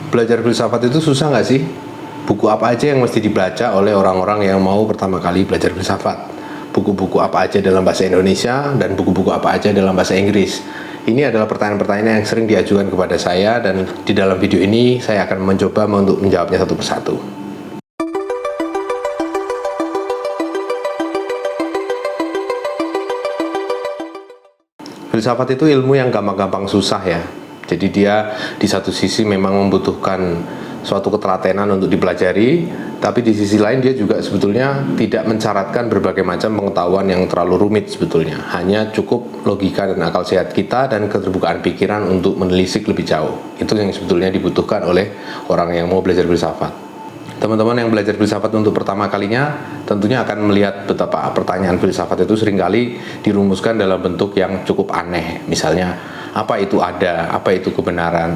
Belajar filsafat itu susah nggak sih? Buku apa aja yang mesti dibaca oleh orang-orang yang mau pertama kali belajar filsafat? Buku-buku apa aja dalam bahasa Indonesia dan buku-buku apa aja dalam bahasa Inggris? Ini adalah pertanyaan-pertanyaan yang sering diajukan kepada saya, dan di dalam video ini saya akan mencoba untuk menjawabnya satu persatu. Filsafat itu ilmu yang gampang-gampang susah ya. Jadi dia di satu sisi memang membutuhkan suatu ketelatenan untuk dipelajari, tapi di sisi lain dia juga sebetulnya tidak mensyaratkan berbagai macam pengetahuan yang terlalu rumit sebetulnya. Hanya cukup logika dan akal sehat kita dan keterbukaan pikiran untuk menelisik lebih jauh. Itu yang sebetulnya dibutuhkan oleh orang yang mau belajar filsafat. Teman-teman yang belajar filsafat untuk pertama kalinya tentunya akan melihat betapa pertanyaan filsafat itu seringkali dirumuskan dalam bentuk yang cukup aneh. Misalnya, apa itu ada, apa itu kebenaran,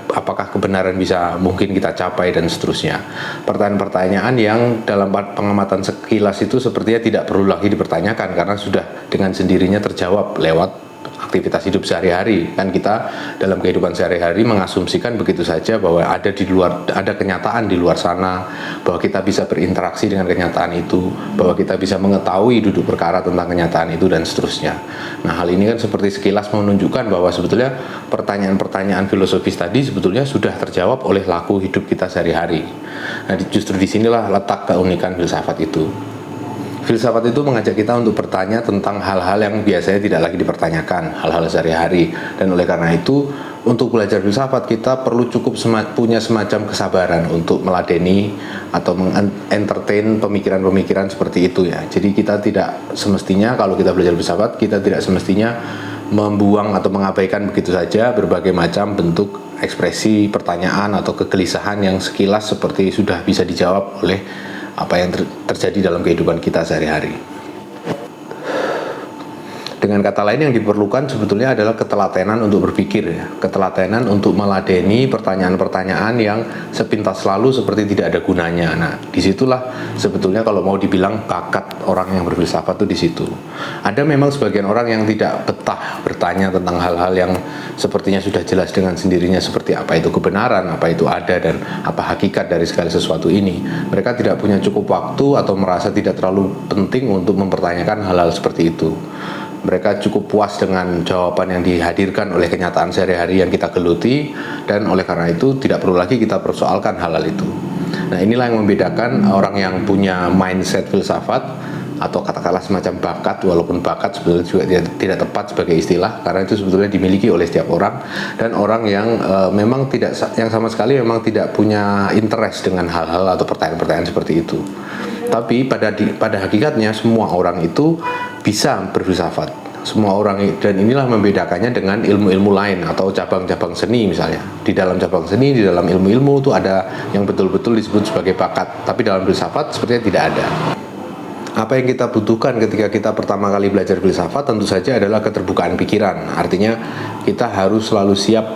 apakah kebenaran bisa mungkin kita capai, dan seterusnya. Pertanyaan-pertanyaan yang dalam pengamatan sekilas itu sepertinya tidak perlu lagi dipertanyakan karena sudah dengan sendirinya terjawab lewat aktivitas hidup sehari-hari. Kan kita dalam kehidupan sehari-hari mengasumsikan begitu saja bahwa ada kenyataan di luar sana, bahwa kita bisa berinteraksi dengan kenyataan itu, bahwa kita bisa mengetahui duduk perkara tentang kenyataan itu, dan seterusnya. Nah, hal ini kan seperti sekilas menunjukkan bahwa sebetulnya pertanyaan-pertanyaan filosofis tadi sebetulnya sudah terjawab oleh laku hidup kita sehari-hari. Nah, justru disinilah letak keunikan filsafat itu. Filsafat itu mengajak kita untuk bertanya tentang hal-hal yang biasanya tidak lagi dipertanyakan, hal-hal sehari-hari. Dan oleh karena itu, untuk belajar filsafat kita perlu cukup punya semacam kesabaran untuk meladeni atau mengentertain pemikiran-pemikiran seperti itu ya. Jadi kita tidak semestinya, kalau kita belajar filsafat, kita tidak semestinya membuang atau mengabaikan begitu saja berbagai macam bentuk ekspresi pertanyaan atau kegelisahan yang sekilas seperti sudah bisa dijawab oleh apa yang terjadi dalam kehidupan kita sehari-hari. Dengan kata lain, yang diperlukan sebetulnya adalah ketelatenan untuk berpikir ya. Ketelatenan untuk meladeni pertanyaan-pertanyaan yang sepintas lalu seperti tidak ada gunanya. Nah, disitulah sebetulnya kalau mau dibilang bakat orang yang berfilsafat itu di situ. Ada memang sebagian orang yang tidak betah bertanya tentang hal-hal yang sepertinya sudah jelas dengan sendirinya, seperti apa itu kebenaran, apa itu ada, dan apa hakikat dari segala sesuatu ini. Mereka tidak punya cukup waktu atau merasa tidak terlalu penting untuk mempertanyakan hal-hal seperti itu. Mereka cukup puas dengan jawaban yang dihadirkan oleh kenyataan sehari-hari yang kita geluti, dan oleh karena itu tidak perlu lagi kita persoalkan hal-hal itu. Nah, inilah yang membedakan orang yang punya mindset filsafat atau katakanlah semacam bakat, walaupun bakat sebetulnya juga tidak tepat sebagai istilah karena itu sebetulnya dimiliki oleh setiap orang, dan orang yang memang tidak, yang sama sekali memang tidak punya interest dengan hal-hal atau pertanyaan-pertanyaan seperti itu. Tapi pada hakikatnya semua orang itu bisa berfilsafat, semua orang, dan inilah membedakannya dengan ilmu-ilmu lain atau cabang-cabang seni. Misalnya di dalam cabang seni, di dalam ilmu-ilmu itu ada yang betul-betul disebut sebagai bakat, tapi dalam filsafat sepertinya tidak ada. Apa yang kita butuhkan ketika kita pertama kali belajar filsafat tentu saja adalah keterbukaan pikiran. Artinya kita harus selalu siap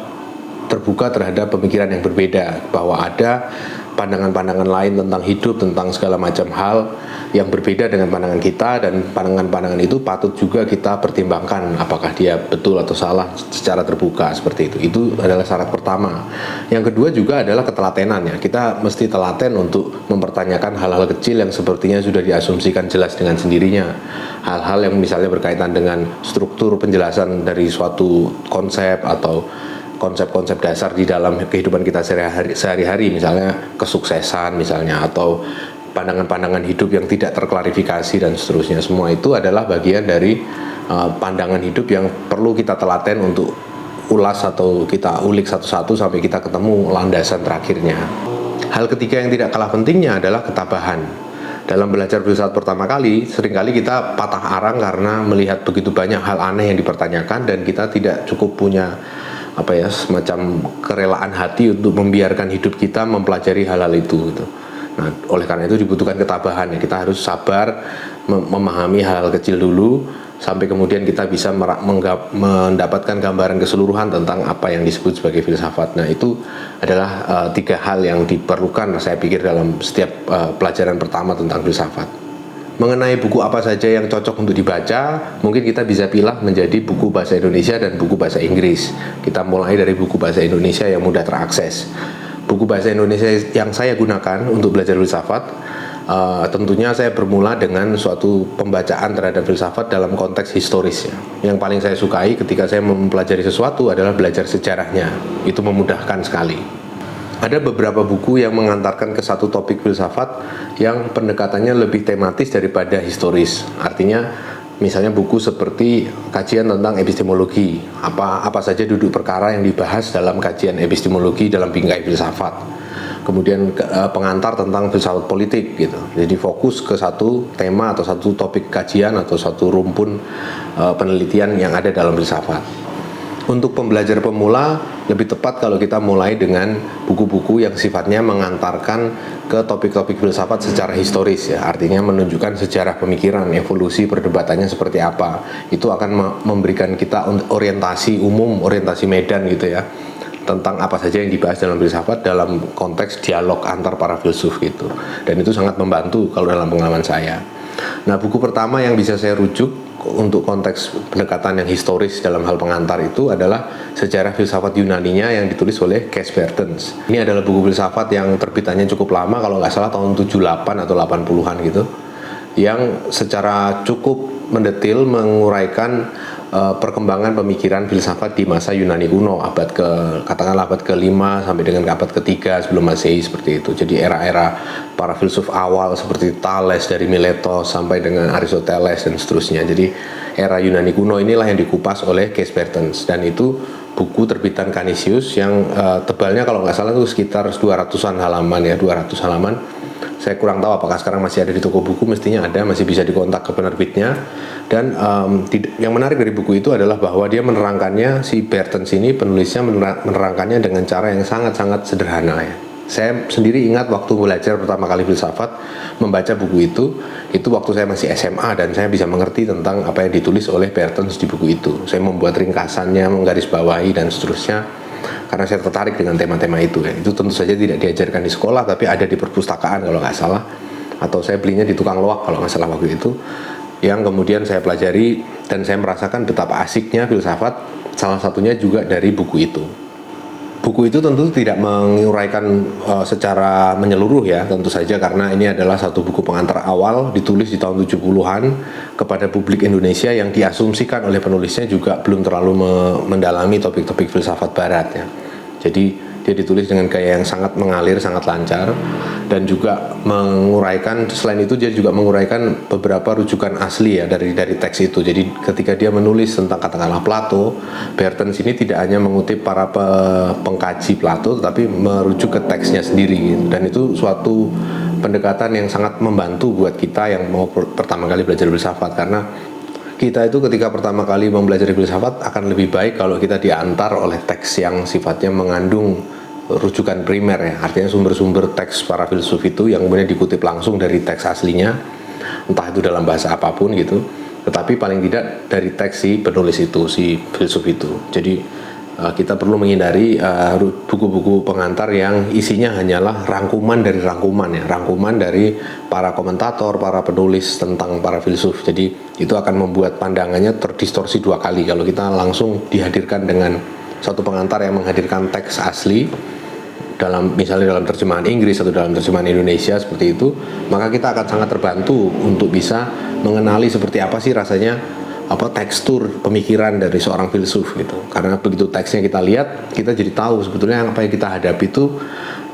terbuka terhadap pemikiran yang berbeda, bahwa ada pandangan-pandangan lain tentang hidup, tentang segala macam hal yang berbeda dengan pandangan kita, dan pandangan-pandangan itu patut juga kita pertimbangkan apakah dia betul atau salah secara terbuka seperti itu. Itu adalah syarat pertama. Yang kedua juga adalah ketelatenan ya. Kita mesti telaten untuk mempertanyakan hal-hal kecil yang sepertinya sudah diasumsikan jelas dengan sendirinya. Hal-hal yang misalnya berkaitan dengan struktur penjelasan dari suatu konsep atau konsep-konsep dasar di dalam kehidupan kita sehari-hari, misalnya kesuksesan misalnya, atau pandangan-pandangan hidup yang tidak terklarifikasi dan seterusnya. Semua itu adalah bagian dari pandangan hidup yang perlu kita telaten untuk ulas atau kita ulik satu-satu sampai kita ketemu landasan terakhirnya. Hal ketiga yang tidak kalah pentingnya adalah ketabahan. Dalam belajar filsafat pertama kali, seringkali kita patah arang karena melihat begitu banyak hal aneh yang dipertanyakan, dan kita tidak cukup punya semacam kerelaan hati untuk membiarkan hidup kita mempelajari hal-hal itu gitu. Nah, oleh karena itu dibutuhkan ketabahan ya. Kita harus sabar memahami hal-hal kecil dulu sampai kemudian kita bisa mendapatkan gambaran keseluruhan tentang apa yang disebut sebagai filsafat. Nah, itu adalah tiga hal yang diperlukan saya pikir dalam setiap pelajaran pertama tentang filsafat. Mengenai buku apa saja yang cocok untuk dibaca, mungkin kita bisa pilih menjadi buku bahasa Indonesia dan buku bahasa Inggris. Kita mulai dari buku bahasa Indonesia yang mudah terakses. buku bahasa Indonesia yang saya gunakan untuk belajar filsafat, tentunya saya bermula dengan suatu pembacaan terhadap filsafat dalam konteks historis ya. Yang paling saya sukai ketika saya mempelajari sesuatu adalah belajar sejarahnya. Itu memudahkan sekali. Ada beberapa buku yang mengantarkan ke satu topik filsafat yang pendekatannya lebih tematis daripada historis. Artinya misalnya buku seperti kajian tentang epistemologi, apa saja duduk perkara yang dibahas dalam kajian epistemologi dalam bingkai filsafat. Kemudian pengantar tentang filsafat politik gitu. Jadi fokus ke satu tema atau satu topik kajian atau satu rumpun penelitian yang ada dalam filsafat. Untuk pembelajar pemula lebih tepat kalau kita mulai dengan buku-buku yang sifatnya mengantarkan ke topik-topik filsafat secara historis ya. Artinya menunjukkan sejarah pemikiran, evolusi perdebatannya seperti apa. Itu akan memberikan kita orientasi umum, orientasi medan gitu ya, tentang apa saja yang dibahas dalam filsafat dalam konteks dialog antar para filsuf gitu. Dan itu sangat membantu kalau dalam pengalaman saya. Nah, buku pertama yang bisa saya rujuk untuk konteks pendekatan yang historis dalam hal pengantar itu adalah Sejarah Filsafat Yunaninya yang ditulis oleh Cass Bertens. Ini adalah buku filsafat yang terbitannya cukup lama, kalau nggak salah tahun 78 atau 80-an gitu, yang secara cukup mendetil menguraikan perkembangan pemikiran filsafat di masa Yunani kuno, katakanlah abad ke-5 sampai dengan abad ke-3 sebelum Masehi seperti itu. Jadi era-era para filsuf awal seperti Thales dari Miletos sampai dengan Aristoteles dan seterusnya. Jadi era Yunani kuno inilah yang dikupas oleh Cass Bertens, dan itu buku terbitan Canisius yang tebalnya kalau nggak salah itu sekitar 200-an halaman ya, 200 halaman. Saya kurang tahu apakah sekarang masih ada di toko buku, mestinya ada, masih bisa dikontak ke penerbitnya. Dan yang menarik dari buku itu adalah bahwa dia menerangkannya, si Bertens ini penulisnya menerangkannya dengan cara yang sangat-sangat sederhana ya. Saya sendiri ingat waktu belajar pertama kali filsafat, membaca buku itu waktu saya masih SMA, dan saya bisa mengerti tentang apa yang ditulis oleh Bertens di buku itu. Saya membuat ringkasannya, menggarisbawahi dan seterusnya, karena saya tertarik dengan tema-tema itu ya. Itu tentu saja tidak diajarkan di sekolah, tapi ada di perpustakaan kalau nggak salah, atau saya belinya di tukang loak kalau nggak salah waktu itu, yang kemudian saya pelajari dan saya merasakan betapa asiknya filsafat, salah satunya juga dari buku itu. Buku itu tentu tidak menguraikan secara menyeluruh ya, tentu saja, karena ini adalah satu buku pengantar awal ditulis di tahun 70-an kepada publik Indonesia yang diasumsikan oleh penulisnya juga belum terlalu mendalami topik-topik filsafat barat ya. Jadi dia ditulis dengan gaya yang sangat mengalir, sangat lancar, dan juga menguraikan, selain itu dia juga menguraikan beberapa rujukan asli ya dari teks itu. Jadi ketika dia menulis tentang katakanlah Plato, Bertens ini tidak hanya mengutip para pengkaji Plato, tetapi merujuk ke teksnya sendiri. Dan itu suatu pendekatan yang sangat membantu buat kita yang mau pertama kali belajar filsafat, karena kita itu ketika pertama kali mempelajari filsafat akan lebih baik kalau kita diantar oleh teks yang sifatnya mengandung rujukan primer ya, artinya sumber-sumber teks para filsuf itu yang kemudian dikutip langsung dari teks aslinya, entah itu dalam bahasa apapun gitu, tetapi paling tidak dari teks si penulis itu, si filsuf itu. Jadi kita perlu menghindari buku-buku pengantar yang isinya hanyalah rangkuman dari rangkuman ya, rangkuman dari para komentator, para penulis tentang para filsuf. Jadi itu akan membuat pandangannya terdistorsi dua kali kalau kita langsung dihadirkan dengan suatu pengantar yang menghadirkan teks asli misalnya dalam terjemahan Inggris atau dalam terjemahan Indonesia seperti itu, maka kita akan sangat terbantu untuk bisa mengenali seperti apa sih rasanya tekstur pemikiran dari seorang filsuf gitu. Karena begitu teksnya kita lihat, kita jadi tahu sebetulnya apa yang kita hadapi itu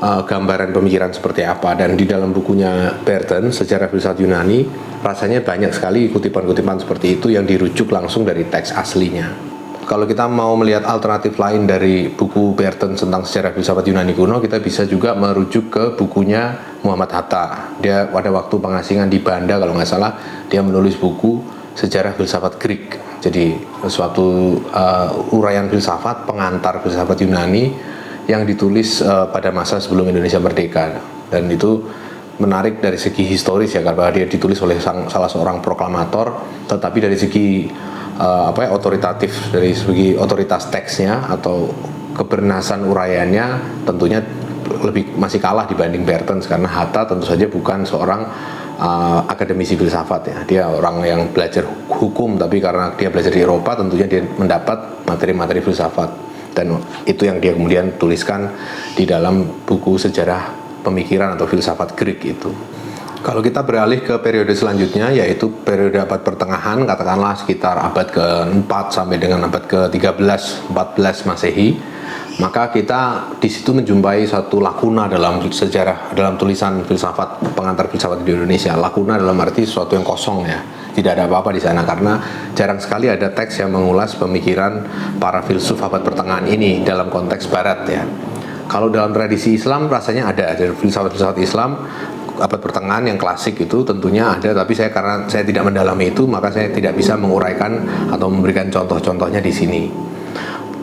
gambaran pemikiran seperti apa. Dan di dalam bukunya Bertens, Sejarah Filsafat Yunani, rasanya banyak sekali kutipan-kutipan seperti itu yang dirujuk langsung dari teks aslinya. Kalau kita mau melihat alternatif lain dari buku Bertens tentang sejarah filsafat Yunani kuno, kita bisa juga merujuk ke bukunya Muhammad Hatta. Dia pada waktu pengasingan di Banda kalau nggak salah, dia menulis buku Sejarah Filsafat Greek. Jadi suatu uraian filsafat, pengantar filsafat Yunani yang ditulis pada masa sebelum Indonesia merdeka. Dan itu menarik dari segi historis ya, karena dia ditulis oleh salah seorang proklamator, tetapi dari segi otoritatif, dari segi otoritas teksnya atau kebernasan uraiannya tentunya masih kalah dibanding Bertens, karena Hatta tentu saja bukan seorang akademisi filsafat ya. Dia orang yang belajar hukum, tapi karena dia belajar di Eropa tentunya dia mendapat materi-materi filsafat Dan itu yang dia kemudian tuliskan di dalam buku sejarah pemikiran atau filsafat Greek itu. Kalau kita beralih ke periode selanjutnya, yaitu periode abad pertengahan, katakanlah sekitar abad ke-4 sampai dengan abad ke-13, 14 Masehi, maka kita di situ menjumpai satu lakuna dalam sejarah, dalam tulisan filsafat, pengantar filsafat di Indonesia. Lakuna dalam arti sesuatu yang kosong ya, tidak ada apa-apa di sana, karena jarang sekali ada teks yang mengulas pemikiran para filsuf abad pertengahan ini dalam konteks barat ya. Kalau dalam tradisi Islam rasanya ada filsafat-filsafat Islam abad pertengahan yang klasik itu tentunya ada, tapi karena saya tidak mendalami itu, maka saya tidak bisa menguraikan atau memberikan contoh-contohnya di sini.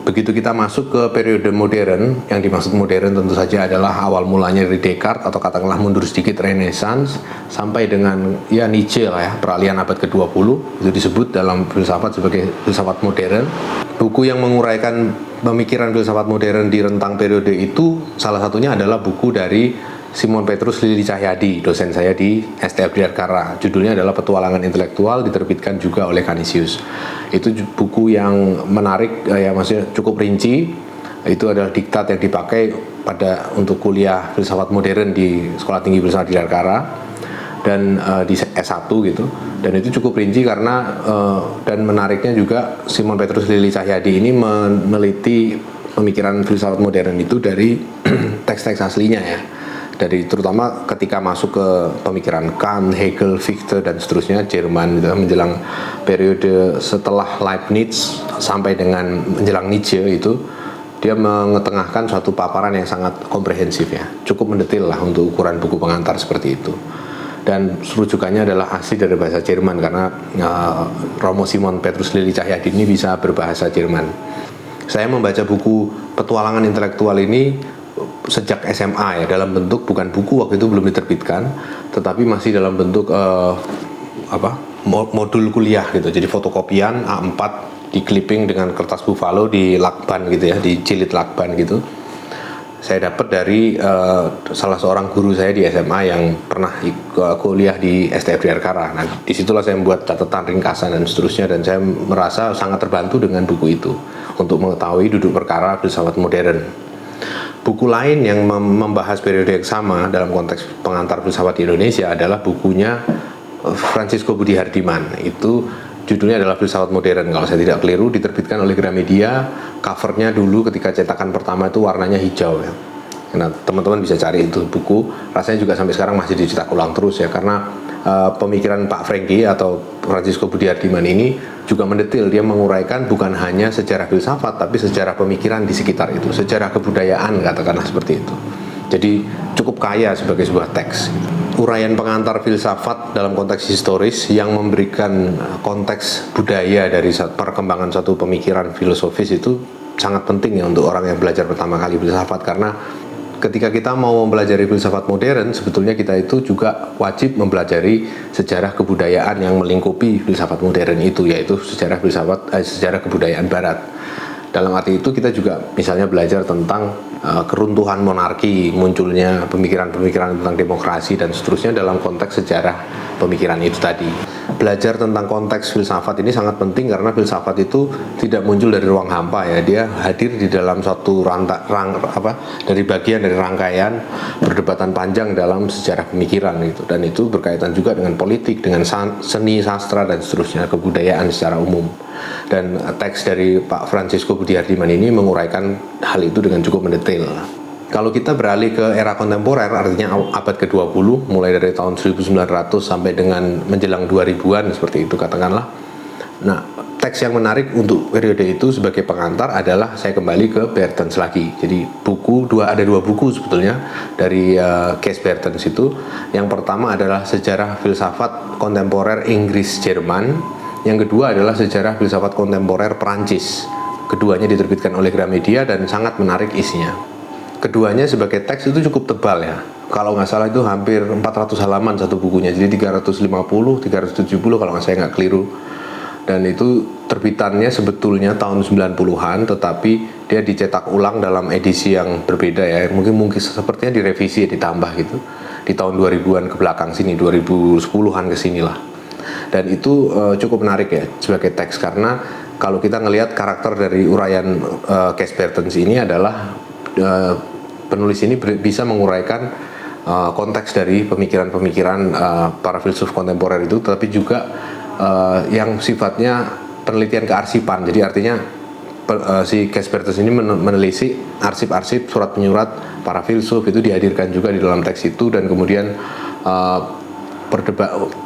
Begitu kita masuk ke periode modern, yang dimaksud modern tentu saja adalah awal mulanya dari Descartes atau katakanlah mundur sedikit Renaissance sampai dengan ya Nietzsche lah ya, peralihan abad ke-20, itu disebut dalam filsafat sebagai filsafat modern. Buku yang menguraikan pemikiran filsafat modern di rentang periode itu salah satunya adalah buku dari Simon Petrus Lili Cahyadi, dosen saya di STF Bidakara. Judulnya adalah Petualangan Intelektual, diterbitkan juga oleh Canisius. Itu buku yang menarik, ya maksudnya cukup rinci. Itu adalah diktat yang dipakai untuk kuliah filsafat modern di Sekolah Tinggi Filsafat Bidakara dan di S1 gitu. Dan itu cukup rinci karena dan menariknya juga Simon Petrus Lili Cahyadi ini meneliti pemikiran filsafat modern itu dari teks-teks aslinya ya. Dari terutama ketika masuk ke pemikiran Kant, Hegel, Fichte dan seterusnya Jerman gitu, menjelang periode setelah Leibniz sampai dengan menjelang Nietzsche itu dia mengetengahkan suatu paparan yang sangat komprehensif ya, cukup mendetail lah untuk ukuran buku pengantar seperti itu. Dan rujukannya adalah asli dari bahasa Jerman karena Romo Simon Petrus Lili Cahyadi ini bisa berbahasa Jerman. Saya membaca buku Petualangan Intelektual ini sejak SMA ya, dalam bentuk bukan buku, waktu itu belum diterbitkan, tetapi masih dalam bentuk modul kuliah gitu. Jadi fotokopian A4 di clipping dengan kertas buffalo di lakban gitu ya, di jilid lakban gitu. Saya dapat dari salah seorang guru saya di SMA yang pernah kuliah di STF Bidakara. Nah, disitulah saya membuat catatan ringkasan dan seterusnya, dan saya merasa sangat terbantu dengan buku itu untuk mengetahui duduk perkara filsafat modern. Buku lain yang membahas periode yang sama dalam konteks pengantar filsafat di Indonesia adalah bukunya Francisco Budi Hardiman. Itu judulnya adalah Filsafat Modern, kalau saya tidak keliru, diterbitkan oleh Gramedia. Covernya dulu ketika cetakan pertama itu warnanya hijau ya. Nah, teman-teman bisa cari itu buku, rasanya juga sampai sekarang masih dicetak ulang terus ya, karena pemikiran Pak Franky atau Francisco Budi Hardiman ini juga mendetail, dia menguraikan bukan hanya sejarah filsafat tapi sejarah pemikiran di sekitar itu, sejarah kebudayaan katakanlah seperti itu. Jadi cukup kaya sebagai sebuah teks. Uraian pengantar filsafat dalam konteks historis yang memberikan konteks budaya dari perkembangan suatu pemikiran filosofis itu sangat penting ya untuk orang yang belajar pertama kali filsafat, karena ketika kita mau mempelajari filsafat modern, sebetulnya kita itu juga wajib mempelajari sejarah kebudayaan yang melingkupi filsafat modern itu, yaitu sejarah kebudayaan Barat. Dalam arti itu kita juga misalnya belajar tentang keruntuhan monarki, munculnya pemikiran-pemikiran tentang demokrasi dan seterusnya dalam konteks sejarah pemikiran itu tadi. Belajar tentang konteks filsafat ini sangat penting karena filsafat itu tidak muncul dari ruang hampa ya, dia hadir di dalam suatu dari bagian dari rangkaian perdebatan panjang dalam sejarah pemikiran gitu, dan itu berkaitan juga dengan politik, dengan seni, sastra dan seterusnya, kebudayaan secara umum. Dan teks dari Pak Francisco Budi Hardiman ini menguraikan hal itu dengan cukup mendetail. Kalau kita beralih ke era kontemporer, artinya abad ke-20, mulai dari tahun 1900 sampai dengan menjelang 2000-an seperti itu katakanlah. Nah, teks yang menarik untuk periode itu sebagai pengantar adalah saya kembali ke Bertens lagi. Jadi ada dua buku sebetulnya dari Kees Bertens itu. Yang pertama adalah Sejarah Filsafat Kontemporer Inggris-Jerman. Yang kedua adalah Sejarah Filsafat Kontemporer Prancis. Keduanya diterbitkan oleh Gramedia dan sangat menarik isinya. Keduanya sebagai teks itu cukup tebal ya. Kalau nggak salah itu hampir 400 halaman satu bukunya. Jadi 350, 370 kalau saya nggak keliru. Dan itu terbitannya sebetulnya tahun 90-an, tetapi dia dicetak ulang dalam edisi yang berbeda ya. Mungkin sepertinya direvisi, ditambah gitu. Di tahun 2000-an ke belakang sini, 2010-an ke sinilah. Dan itu cukup menarik ya sebagai teks, karena kalau kita ngelihat karakter dari uraian Cass Bertens ini adalah penulis ini bisa menguraikan konteks dari pemikiran-pemikiran para filsuf kontemporer itu, tapi juga yang sifatnya penelitian kearsipan. Jadi artinya si Cass Bertens ini menelisik arsip-arsip surat-menyurat para filsuf, itu dihadirkan juga di dalam teks itu, dan kemudian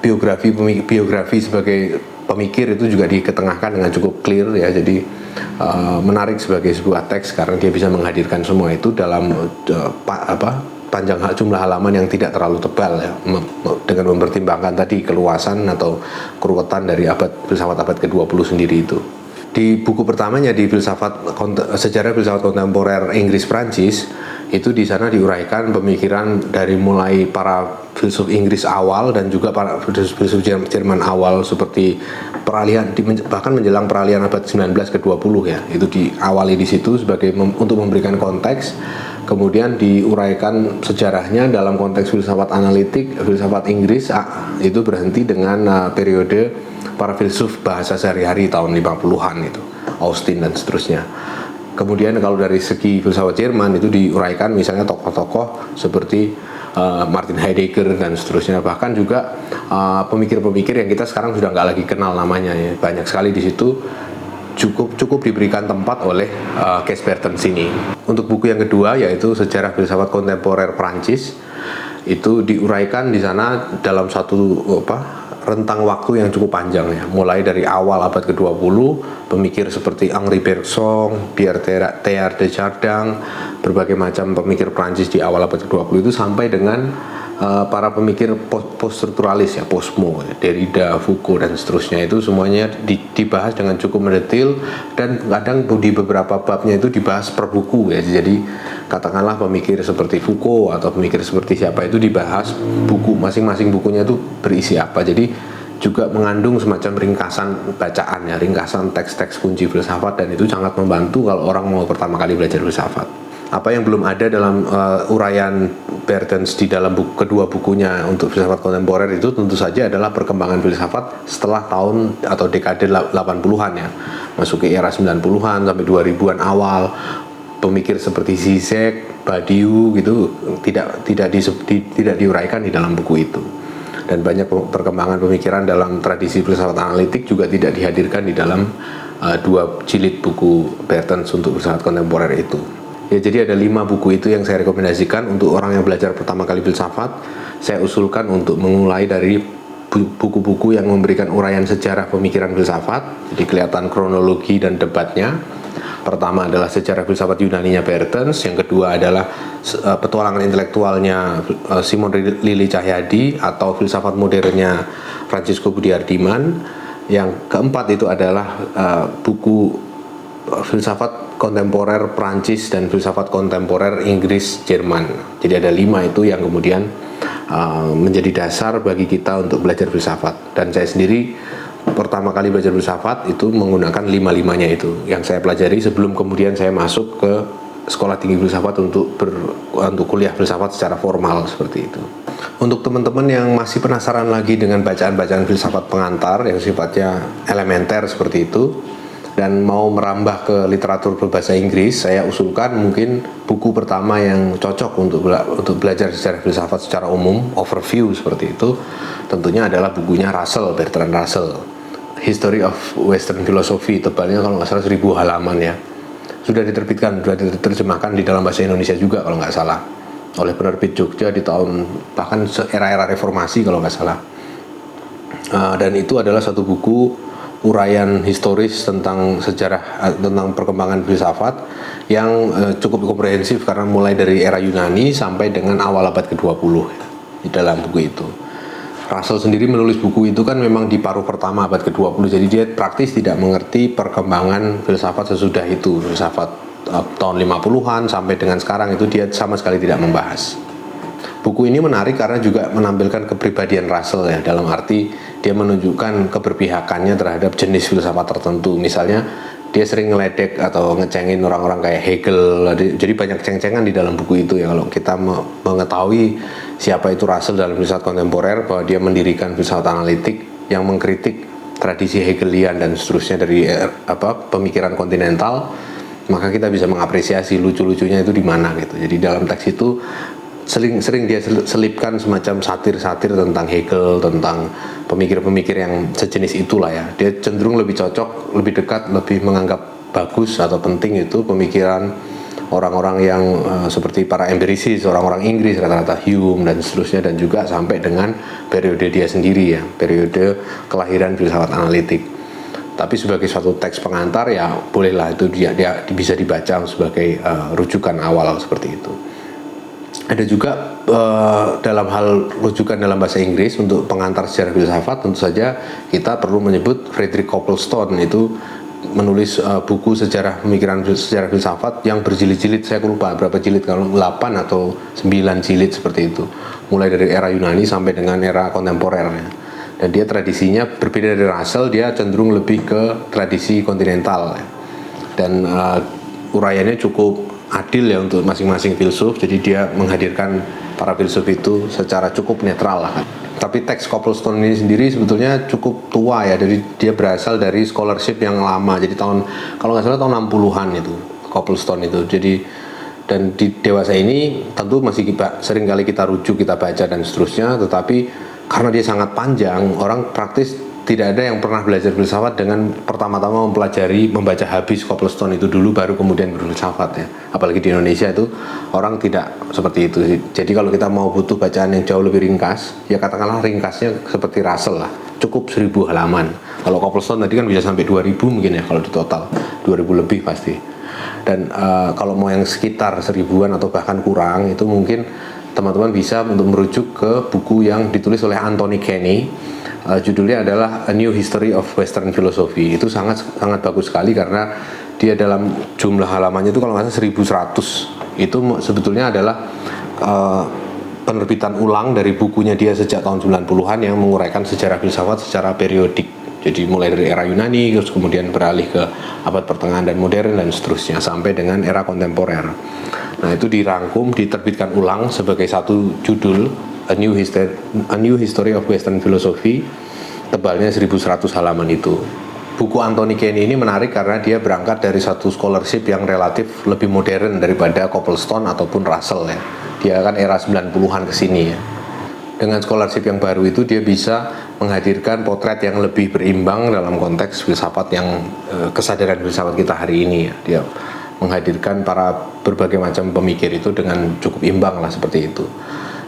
biografi sebagai pemikir itu juga diketengahkan dengan cukup clear ya. Jadi menarik sebagai sebuah teks karena dia bisa menghadirkan semua itu dalam panjang jumlah halaman yang tidak terlalu tebal ya, dengan mempertimbangkan tadi keluasan atau keruwetan dari filsafat abad ke-20 sendiri itu. Di buku pertamanya, di sejarah filsafat kontemporer Inggris-Prancis, itu di sana diuraikan pemikiran dari mulai para filsuf Inggris awal dan juga para filsuf Jerman awal, seperti peralihan bahkan menjelang peralihan abad 19 ke 20 ya. Itu diawali di situ sebagai untuk memberikan konteks, kemudian diuraikan sejarahnya dalam konteks filsafat analitik. Filsafat Inggris itu berhenti dengan periode para filsuf bahasa sehari-hari tahun 50-an itu, Austin dan seterusnya. Kemudian kalau dari segi filsafat Jerman itu diuraikan misalnya tokoh-tokoh seperti Martin Heidegger dan seterusnya, bahkan juga pemikir-pemikir yang kita sekarang sudah nggak lagi kenal namanya ya. Banyak sekali di situ cukup diberikan tempat oleh Cass Bertens ini. Untuk buku yang kedua, yaitu Sejarah Filsafat Kontemporer Prancis, itu diuraikan di sana dalam satu rentang waktu yang cukup panjang ya, mulai dari awal abad ke-20, pemikir seperti Henri Bergson, Pierre Teilhard de Chardin, berbagai macam pemikir Prancis di awal abad ke-20 itu, sampai dengan para pemikir post-strukturalis ya, Posmo, Derrida, Foucault dan seterusnya. Itu semuanya dibahas dengan cukup mendetail, dan kadang di beberapa babnya itu dibahas per buku ya. Jadi katakanlah pemikir seperti Foucault atau pemikir seperti siapa itu dibahas buku, masing-masing bukunya itu berisi apa. Jadi juga mengandung semacam ringkasan bacaan ya, ringkasan teks-teks kunci filsafat, dan itu sangat membantu kalau orang mau pertama kali belajar filsafat. Apa yang belum ada dalam uraian Bertens di dalam kedua bukunya untuk filsafat kontemporer itu tentu saja adalah perkembangan filsafat setelah tahun atau dekade 80-an ya, masuk ke era 90-an sampai 2000-an awal. Pemikir seperti Zizek, Badiou gitu tidak diuraikan di dalam buku itu. Dan banyak perkembangan pemikiran dalam tradisi filsafat analitik juga tidak dihadirkan di dalam dua jilid buku Bertens untuk filsafat kontemporer itu. Ya, jadi ada 5 buku itu yang saya rekomendasikan untuk orang yang belajar pertama kali filsafat. Saya usulkan untuk memulai dari buku-buku yang memberikan uraian sejarah pemikiran filsafat, jadi kelihatan kronologi dan debatnya. Pertama adalah Sejarah Filsafat Yunaninya Bertens, yang kedua adalah petualangan intelektualnya Simon Lili Cahyadi atau filsafat modernnya Francisco Budiardiman. Yang keempat itu adalah buku filsafat kontemporer Prancis dan filsafat kontemporer Inggris Jerman. Jadi ada 5 itu yang kemudian menjadi dasar bagi kita untuk belajar filsafat. Dan saya sendiri pertama kali belajar filsafat itu menggunakan 5-5-nya itu yang saya pelajari sebelum kemudian saya masuk ke sekolah tinggi filsafat untuk kuliah filsafat secara formal seperti itu. Untuk teman-teman yang masih penasaran lagi dengan bacaan-bacaan filsafat pengantar yang sifatnya elementer seperti itu, dan mau merambah ke literatur berbahasa Inggris, saya usulkan mungkin buku pertama yang cocok untuk belajar sejarah filsafat secara umum, overview seperti itu, tentunya adalah bukunya Bertrand Russell, History of Western Philosophy. Tebalnya kalau nggak salah 1000 halaman ya. Sudah diterbitkan, sudah diterjemahkan di dalam bahasa Indonesia juga kalau nggak salah, oleh penerbit Jogja di tahun bahkan era-era reformasi kalau nggak salah. Dan itu adalah satu buku uraian historis tentang sejarah, tentang perkembangan filsafat yang cukup komprehensif, karena mulai dari era Yunani sampai dengan awal abad ke-20 di dalam buku itu. Russell sendiri menulis buku itu kan memang di paruh pertama abad ke-20, jadi dia praktis tidak mengerti perkembangan filsafat sesudah itu. Filsafat tahun 50-an sampai dengan sekarang itu dia sama sekali tidak membahas. Buku ini menarik karena juga menampilkan kepribadian Russell ya, dalam arti dia menunjukkan keberpihakannya terhadap jenis filsafat tertentu. Misalnya dia sering ngeledek atau ngecengin orang-orang kayak Hegel. Jadi banyak ceng-cengan di dalam buku itu ya. Kalau kita mengetahui siapa itu Russell dalam filsafat kontemporer, bahwa dia mendirikan filsafat analitik yang mengkritik tradisi Hegelian dan seterusnya dari pemikiran kontinental, maka kita bisa mengapresiasi lucu-lucunya itu di mana gitu. Jadi dalam teks itu sering dia selipkan semacam satir-satir tentang Hegel, tentang pemikir-pemikir yang sejenis itulah ya. Dia cenderung lebih cocok, lebih dekat, lebih menganggap bagus atau penting itu pemikiran orang-orang yang seperti para empirisis, orang-orang Inggris, rata-rata Hume dan seterusnya, dan juga sampai dengan periode dia sendiri ya, periode kelahiran filsafat analitik. Tapi sebagai suatu teks pengantar ya bolehlah itu dia bisa dibaca sebagai rujukan awal seperti itu. Ada juga dalam hal rujukan dalam bahasa Inggris untuk pengantar sejarah filsafat, tentu saja kita perlu menyebut Frederick Coplestone, itu menulis buku sejarah pemikiran sejarah filsafat yang berjilid-jilid, saya lupa berapa jilid, kalau 8 atau 9 jilid seperti itu, mulai dari era Yunani sampai dengan era kontemporer ya. Dan dia tradisinya berbeda dari Russell, dia cenderung lebih ke tradisi kontinental ya. Dan uraiannya cukup adil ya untuk masing-masing filsuf, jadi dia menghadirkan para filsuf itu secara cukup netral lah. Tapi teks Coplestone ini sendiri sebetulnya cukup tua ya, jadi dia berasal dari scholarship yang lama, jadi kalau nggak salah tahun 60-an itu Coplestone itu. Jadi dan di dewasa ini tentu masih sering kali kita rujuk, kita baca dan seterusnya, tetapi karena dia sangat panjang, orang praktis tidak ada yang pernah belajar filsafat dengan pertama-tama membaca habis Coplestone itu dulu, baru kemudian berfilsafat ya. Apalagi di Indonesia itu orang tidak seperti itu. Jadi kalau kita mau butuh bacaan yang jauh lebih ringkas, ya katakanlah ringkasnya seperti Russell lah, cukup 1000 halaman. Kalau Coplestone tadi kan bisa sampai 2000 mungkin ya, kalau di total 2000 lebih pasti. Dan kalau mau yang sekitar 1000-an atau bahkan kurang, itu mungkin teman-teman bisa untuk merujuk ke buku yang ditulis oleh Anthony Kenny. Judulnya adalah A New History of Western Philosophy. Itu sangat bagus sekali karena dia dalam jumlah halamannya itu kalau nggak salah 1100. Itu sebetulnya adalah penerbitan ulang dari bukunya dia sejak tahun 90-an yang menguraikan sejarah filsafat secara periodik. Jadi mulai dari era Yunani, terus kemudian beralih ke abad pertengahan dan modern dan seterusnya sampai dengan era kontemporer. Nah, itu dirangkum, diterbitkan ulang sebagai satu judul, A New History of Western Philosophy, tebalnya 1100 halaman itu. Buku Anthony Kenny ini menarik karena dia berangkat dari satu scholarship yang relatif lebih modern daripada Coplestone ataupun Russell ya. Dia kan era 90-an ke sini ya. Dengan scholarship yang baru itu dia bisa menghadirkan potret yang lebih berimbang dalam konteks filsafat yang kesadaran filsafat kita hari ini ya. Dia menghadirkan para berbagai macam pemikir itu dengan cukup imbang lah seperti itu,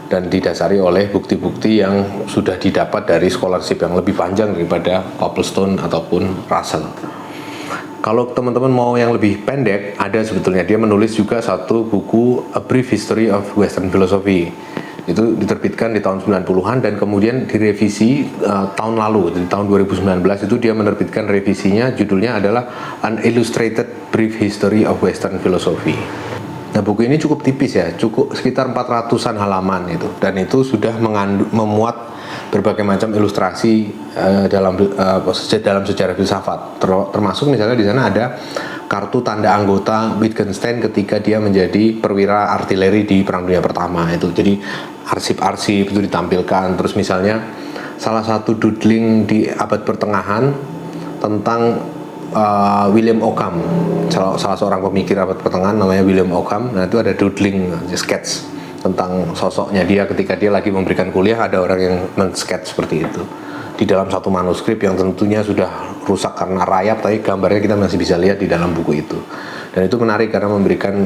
dan didasari oleh bukti-bukti yang sudah didapat dari scholarship yang lebih panjang daripada Coplestone ataupun Russell. Kalau teman-teman mau yang lebih pendek, ada sebetulnya dia menulis juga satu buku A Brief History of Western Philosophy. Itu diterbitkan di tahun 90-an dan kemudian direvisi tahun lalu, di tahun 2019 itu dia menerbitkan revisinya, judulnya adalah An Illustrated Brief History of Western Philosophy. Nah, buku ini cukup tipis ya, cukup sekitar 400-an halaman itu, dan itu sudah memuat berbagai macam ilustrasi dalam sejarah filsafat, termasuk misalnya di sana ada kartu tanda anggota Wittgenstein ketika dia menjadi perwira artileri di Perang Dunia Pertama itu. Jadi arsip-arsip itu ditampilkan. Terus misalnya salah satu doodling di abad pertengahan tentang William Ockham, salah seorang pemikir abad pertengahan namanya William Ockham. Nah, itu ada doodling, sketch tentang sosoknya dia ketika dia lagi memberikan kuliah, ada orang yang men-sketch seperti itu di dalam satu manuskrip yang tentunya sudah rusak karena rayap, tapi gambarnya kita masih bisa lihat di dalam buku itu. Dan itu menarik karena memberikan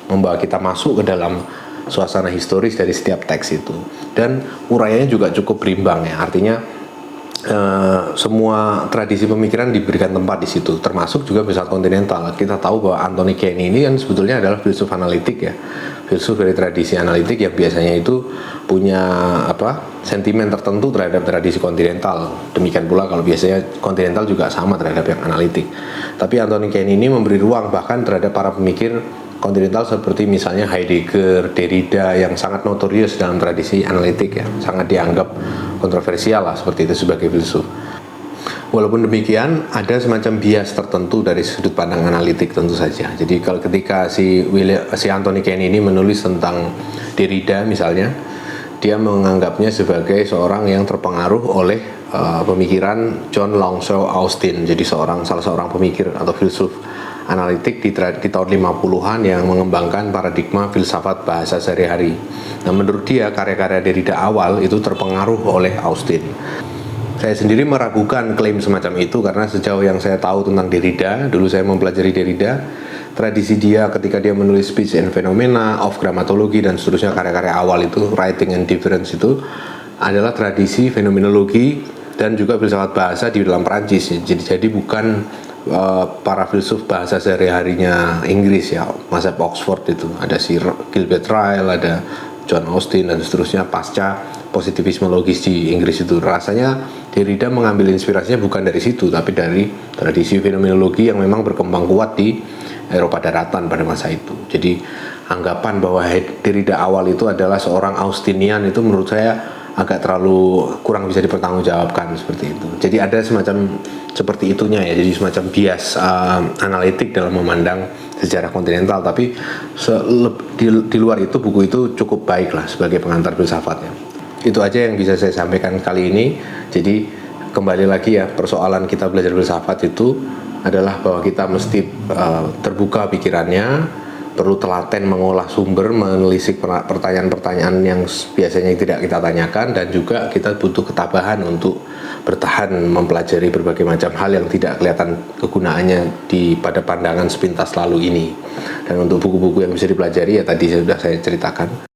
membawa kita masuk ke dalam suasana historis dari setiap teks itu. Dan uraiannya juga cukup berimbang ya, artinya semua tradisi pemikiran diberikan tempat di situ, termasuk juga filsafat kontinental. Kita tahu bahwa Anthony Kenny ini kan sebetulnya adalah filsuf analitik ya, filsuf dari tradisi analitik yang biasanya itu punya sentimen tertentu terhadap tradisi kontinental. Demikian pula kalau biasanya kontinental juga sama terhadap yang analitik. Tapi Anthony Kenny ini memberi ruang bahkan terhadap para pemikir kontinental seperti misalnya Heidegger, Derrida yang sangat notorius dalam tradisi analitik ya, sangat dianggap kontroversial lah seperti itu sebagai filsuf. Walaupun demikian ada semacam bias tertentu dari sudut pandang analitik tentu saja. Jadi kalau ketika si Anthony Kenny ini menulis tentang Derrida misalnya, dia menganggapnya sebagai seorang yang terpengaruh oleh pemikiran John Longshore Austin. Jadi salah seorang pemikir atau filsuf analitik di tahun 50-an yang mengembangkan paradigma filsafat bahasa sehari-hari. Nah, menurut dia karya-karya Derrida awal itu terpengaruh oleh Austin. Saya sendiri meragukan klaim semacam itu karena sejauh yang saya tahu tentang Derrida, dulu saya mempelajari Derrida, tradisi dia ketika dia menulis Speech and Phenomena, Of Grammatology dan seterusnya, karya-karya awal itu, Writing and Difference itu adalah tradisi fenomenologi dan juga filsafat bahasa di dalam Perancis. Jadi bukan para filsuf bahasa sehari-harinya Inggris ya, mazhab Oxford itu. Ada si Gilbert Ryle, ada John Austin dan seterusnya pasca positivisme logis di Inggris itu. Rasanya Derrida mengambil inspirasinya bukan dari situ, tapi dari tradisi fenomenologi yang memang berkembang kuat di Eropa daratan pada masa itu. Jadi anggapan bahwa Derrida awal itu adalah seorang Austinian itu menurut saya agak terlalu kurang bisa dipertanggungjawabkan seperti itu. Jadi ada semacam seperti itunya ya, jadi semacam bias analitik dalam memandang sejarah kontinental. Tapi di luar itu buku itu cukup baik lah sebagai pengantar filsafatnya. Itu aja yang bisa saya sampaikan kali ini. Jadi kembali lagi ya, persoalan kita belajar filsafat itu adalah bahwa kita mesti terbuka pikirannya, perlu telaten mengolah sumber, menelisik pertanyaan-pertanyaan yang biasanya tidak kita tanyakan, dan juga kita butuh ketabahan untuk bertahan mempelajari berbagai macam hal yang tidak kelihatan kegunaannya pada pandangan sepintas lalu ini. Dan untuk buku-buku yang bisa dipelajari ya tadi sudah saya ceritakan.